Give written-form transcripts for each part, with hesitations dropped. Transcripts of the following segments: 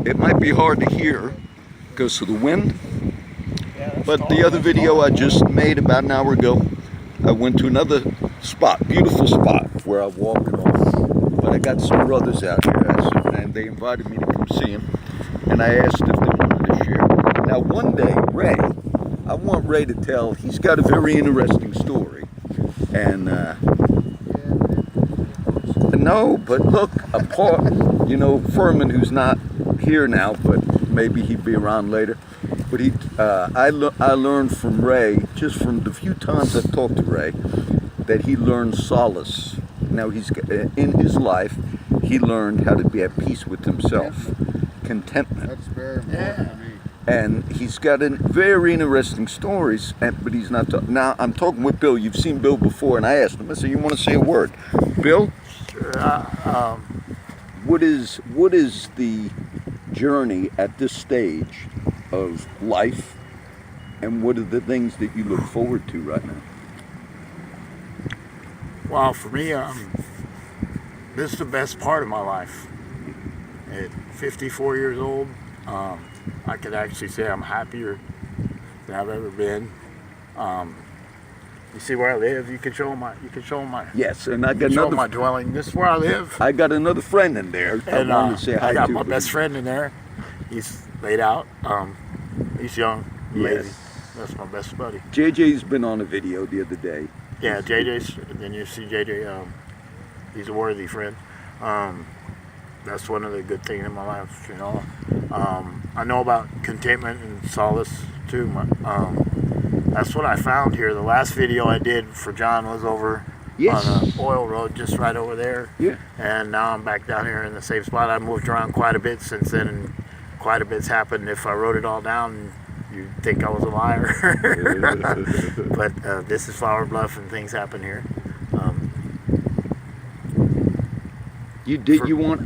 It might be hard to hear because of the wind, but the other video I just made about an hour ago, I went to another spot, beautiful spot, where I walked on. But I got some brothers out here, and they invited me to come see them, and I asked if they wanted to share. Now, one day, Ray, I want Ray to tell, he's got a very interesting story, and no, but look, Furman, who's not here now, but maybe he'd be around later. But I learned from Ray, just from the few times I've talked to Ray, that he learned solace. Now in his life, he learned how to be at peace with himself, contentment. That's very important to me. And he's got very interesting stories, but he's not talking. Now, I'm talking with Bill. You've seen Bill before, and I asked him, I said, you want to say a word? Bill? Sure. What is the journey at this stage of life, and what are the things that you look forward to right now? Well, for me, this is the best part of my life. At 54 years old, I could actually say I'm happier than I've ever been. You see where I live? You can show them my. Yes, and I got show 'em another. my dwelling. This is where I live. I got another friend in there. And I wanted to say hi I got to, my but best friend in there. He's laid out. He's young, lazy. Yes. That's my best buddy. JJ's been on a video the other day. Yeah, JJ's. Then you see JJ. He's a worthy friend. That's one of the good things in my life. I know about contentment and solace too. That's what I found here. The last video I did for John was over Yes. on an oil road just right over there. Yeah. And now I'm back down here in the same spot. I moved around quite a bit since then, and quite a bit's happened. If I wrote it all down, you'd think I was a liar. But this is Flower Bluff, and things happen here.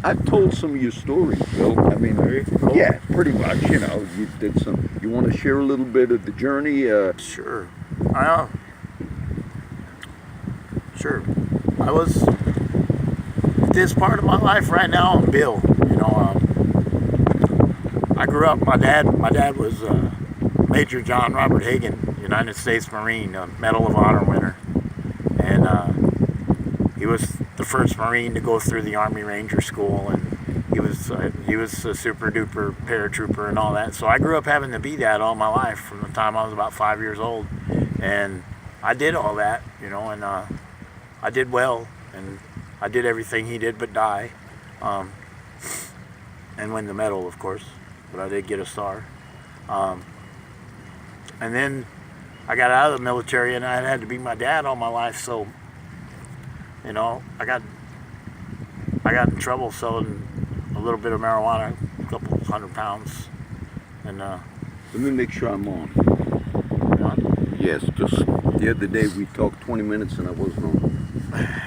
I've told some of your stories, Bill. I mean, Cool. yeah, pretty much, you did some. You want to share a little bit of the journey? Sure. Sure. I was this part of my life right now. I'm Bill. I grew up. My dad was Major John Robert Hagan, United States Marine, Medal of Honor winner, and he was the first Marine to go through the Army Ranger School, and he was a super duper paratrooper and all that. So I grew up having to be that all my life from the time I was about 5 years old, and I did all that, and I did well, and I did everything he did but die, and win the medal, of course, but I did get a star. And then I got out of the military, and I had to be my dad all my life, so I got in trouble selling a little bit of marijuana, a couple 100 pounds, and Let me make sure I'm on. Yes, just the other day we talked 20 minutes and I wasn't on.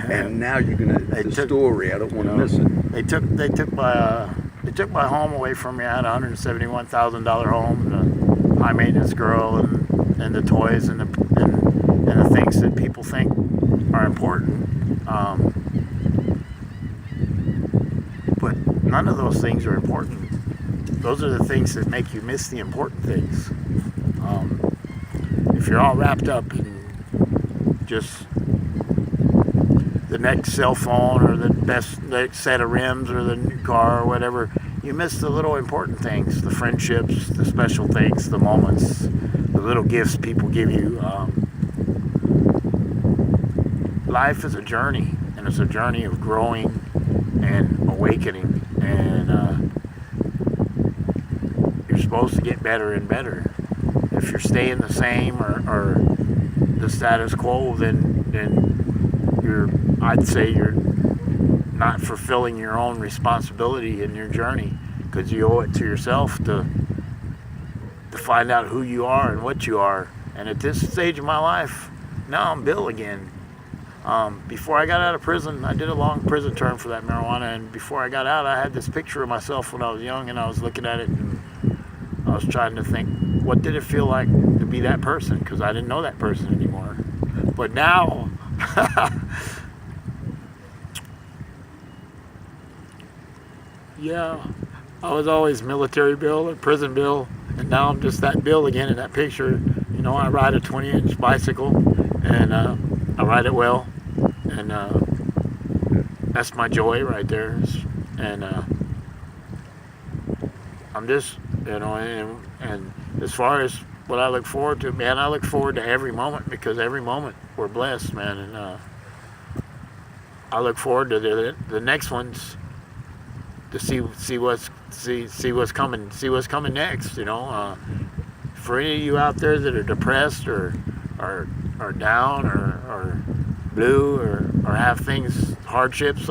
And now you're the story. I don't want to miss it. They took my home away from me. I had a $171,000 home, and a high maintenance girl, and the toys and the things that people think are important. But none of those things are important. Those are the things that make you miss the important things. If you're all wrapped up in just the next cell phone or the next set of rims or the new car or whatever, you miss the little important things, the friendships, the special things, the moments, the little gifts people give you. Life is a journey, and it's a journey of growing and awakening, and you're supposed to get better and better. If you're staying the same or the status quo, then I'd say you're not fulfilling your own responsibility in your journey, because you owe it to yourself to find out who you are and what you are. And at this stage of my life, now I'm Bill again. Before I got out of prison, I did a long prison term for that marijuana, and before I got out, I had this picture of myself when I was young, and I was looking at it, and I was trying to think, what did it feel like to be that person? Because I didn't know that person anymore. But now, yeah, I was always military Bill or prison Bill, and now I'm just that Bill again in that picture. You know, I ride a 20-inch bicycle, and I ride it well, and that's my joy right there. And I'm just, you know, and as far as what I look forward to, man, I look forward to every moment, because every moment we're blessed, man, and I look forward to the next ones, to see what's coming next. You know, for any of you out there that are depressed or down or blue or have things, hardships,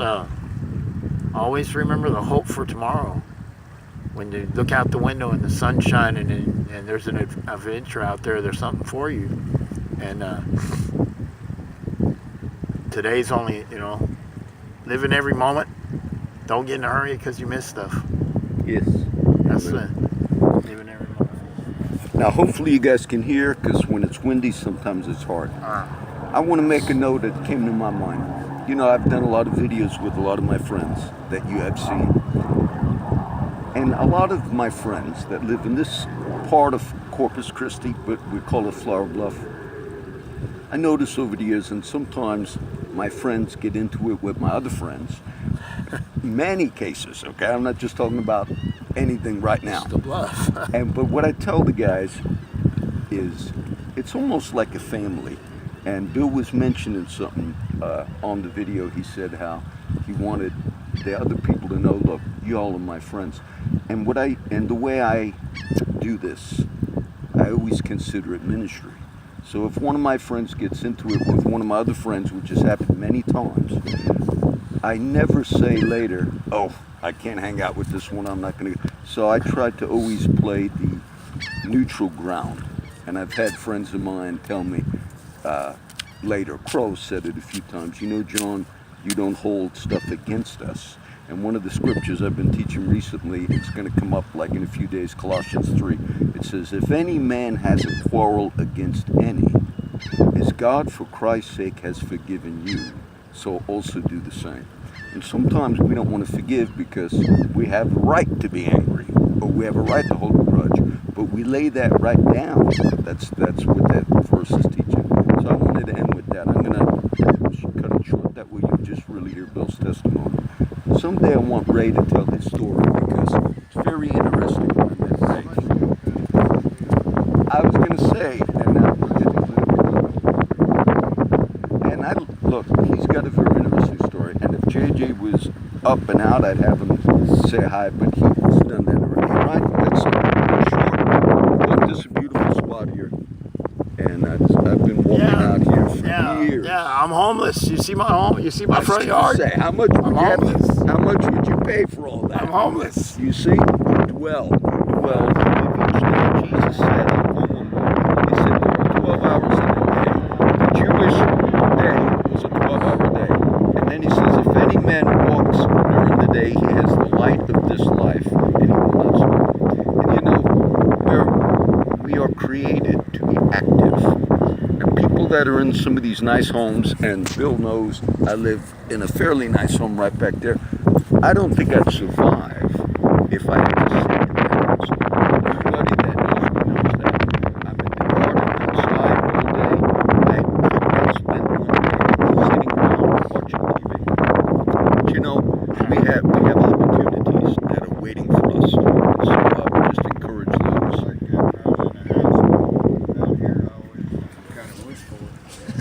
always remember the hope for tomorrow. When you look out the window and the sun's shining and there's an adventure out there, there's something for you. And today's only, you know, live in every moment. Don't get in a hurry because you miss stuff. Yes. That's it. Live in every moment. Now, hopefully you guys can hear, because when it's windy, sometimes it's hard. I want to make a note that came to my mind. You know, I've done a lot of videos with a lot of my friends that you have seen. And a lot of my friends that live in this part of Corpus Christi, but we call it Flower Bluff, I notice over the years, and sometimes my friends get into it with my other friends. Many cases, okay? I'm not just talking about anything right now. It's the bluff. But what I tell the guys is it's almost like a family. And Bill was mentioning something on the video. He said how he wanted the other people to know, look, you all are my friends. And the way I do this, I always consider it ministry. So if one of my friends gets into it with one of my other friends, which has happened many times, I never say later, oh, I can't hang out with this one, I'm not going to. So I try to always play the neutral ground. And I've had friends of mine tell me later, Crow said it a few times, you know, John, you don't hold stuff against us. And one of the scriptures I've been teaching recently, it's going to come up like in a few days, Colossians 3. It says, if any man has a quarrel against any, as God for Christ's sake has forgiven you, so also do the same. And sometimes we don't want to forgive because we have a right to be angry, or we have a right to hold a grudge, but we lay that right down. That's what that verse is teaching. So I wanted to end with that. I'm going to cut it short. That way you just really hear Bill's testimony. Someday I want Ray to tell his story because it's very interesting when I met Ray. I was going to say, look, he's got a very interesting story. And if JJ was up and out, I'd have him say hi, but he's done that already. Right? That's short. Look, this is a beautiful spot here. And I've been walking out here for years. Yeah, I'm homeless. You see my home? You see my front yard? Say, how much would you pay for all that? I'm homeless. You see? Dwell. Jesus said, he said there were 12 hours in a day. The Jewish day was a 12-hour day. And then he says, if any man walks during the day, he has the light of this life, and he will not sleep. And you know, we are created to be active. And people that are in some of these nice homes, and Bill knows I live in a fairly nice home right back there, I don't think I'd survive if I had to sit in that house. Everybody that knows me knows that. I'm in the garden outside all day. I could not spend one day sitting around watching TV. But you know, we have opportunities that are waiting for us. And so I would just encourage those.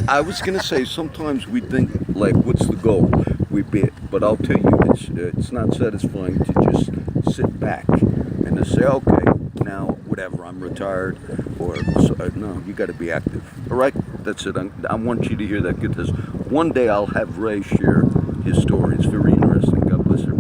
I was going to say, sometimes we think, like, what's the goal? But I'll tell you, it's not satisfying to just sit back and to say, okay, now, whatever, I'm retired, or, no, you got to be active. All right, that's it. I want you to hear that, because one day I'll have Ray share his story. It's very interesting. God bless everybody.